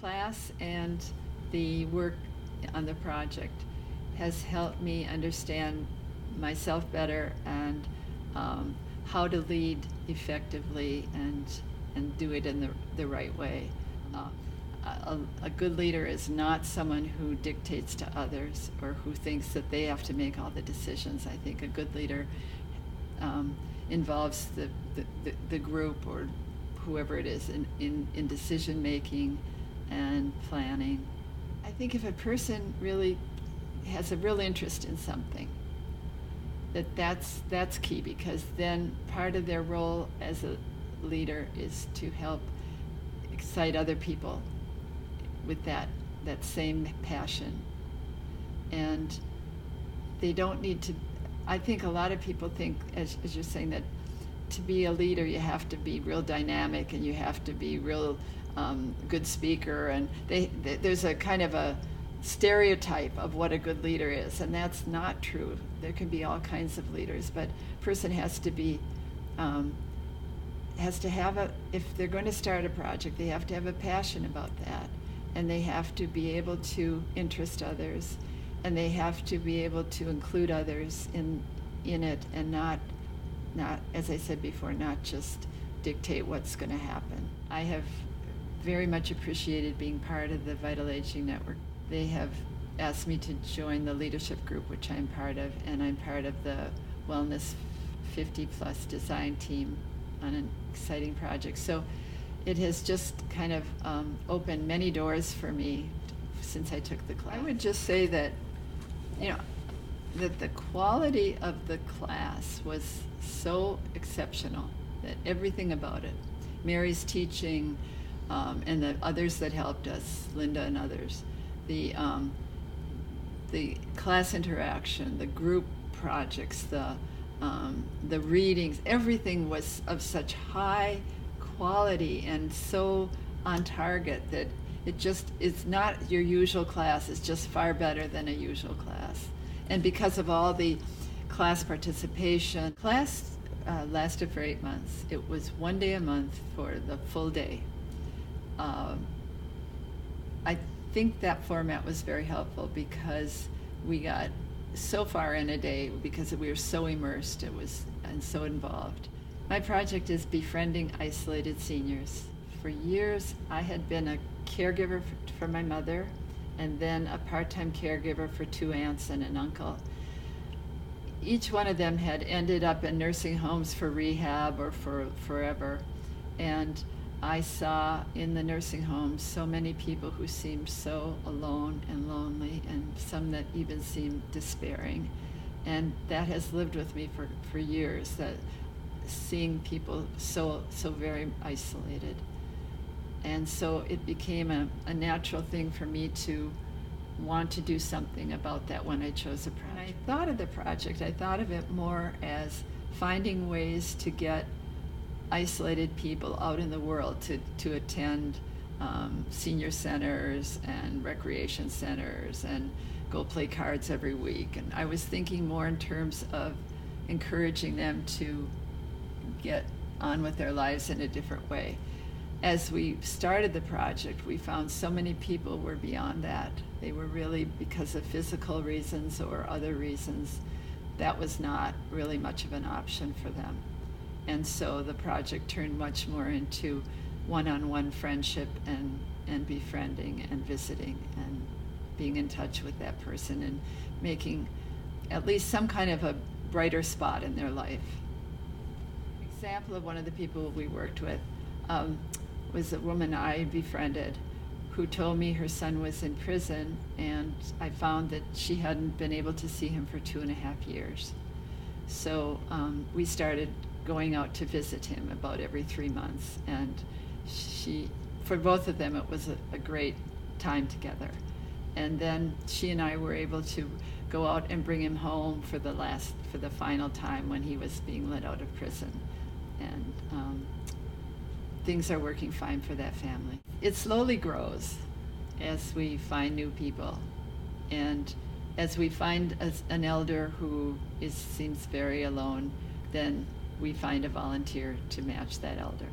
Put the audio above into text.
class and the work on the project has helped me understand myself better and how to lead effectively and do it in the right way. A good leader is not someone who dictates to others or who thinks that they have to make all the decisions. I think a good leader involves the group or whoever it is in decision making and planning. I think if a person really has a real interest in something, that's key, because then part of their role as a leader is to help excite other people with that same passion. And they don't need to, I think a lot of people think, as you're saying, that to be a leader you have to be real dynamic and you have to be real good speaker, and there's a kind of a stereotype of what a good leader is, and that's not true. There can be all kinds of leaders, but a person has to be if they're going to start a project, they have to have a passion about that, and they have to be able to interest others, and they have to be able to include others in it, and not, as I said before, not just dictate what's going to happen. I have very much appreciated being part of the Vital Aging Network. They have asked me to join the leadership group, which I'm part of, and I'm part of the Wellness 50 Plus design team on an exciting project. So it has just kind of opened many doors for me since I took the class. I would just say that, that the quality of the class was so exceptional, that everything about it, Mary's teaching, and the others that helped us, Linda and others, the class interaction, the group projects, the readings, everything was of such high quality and so on target that it just is not your usual class. It's just far better than a usual class. And because of all the class participation, class lasted for 8 months. It was 1 day a month for the full day. I think that format was very helpful because we got so far in a day because we were so immersed and so involved. My project is befriending isolated seniors. For years, I had been a caregiver for my mother, and then a part-time caregiver for 2 aunts and an uncle. Each one of them had ended up in nursing homes for rehab or for forever, and I saw in the nursing homes so many people who seemed so alone and lonely, and some that even seemed despairing. And that has lived with me for years, that seeing people so very isolated. And so it became a natural thing for me to want to do something about that when I chose a project. When I thought of the project, I thought of it more as finding ways to get isolated people out in the world to attend senior centers and recreation centers and go play cards every week. And I was thinking more in terms of encouraging them to get on with their lives in a different way. As we started the project, we found so many people were beyond that. They were really, because of physical reasons or other reasons, that was not really much of an option for them. And so the project turned much more into one-on-one friendship and befriending and visiting and being in touch with that person and making at least some kind of a brighter spot in their life. An example of one of the people we worked with was a woman I befriended who told me her son was in prison, and I found that she hadn't been able to see him for 2.5 years. So we started going out to visit him about every 3 months, and for both of them it was a great time together. And then she and I were able to go out and bring him home for the final time when he was being let out of prison. And things are working fine for that family. It slowly grows as we find new people, and as we find an elder who seems very alone, then we find a volunteer to match that elder.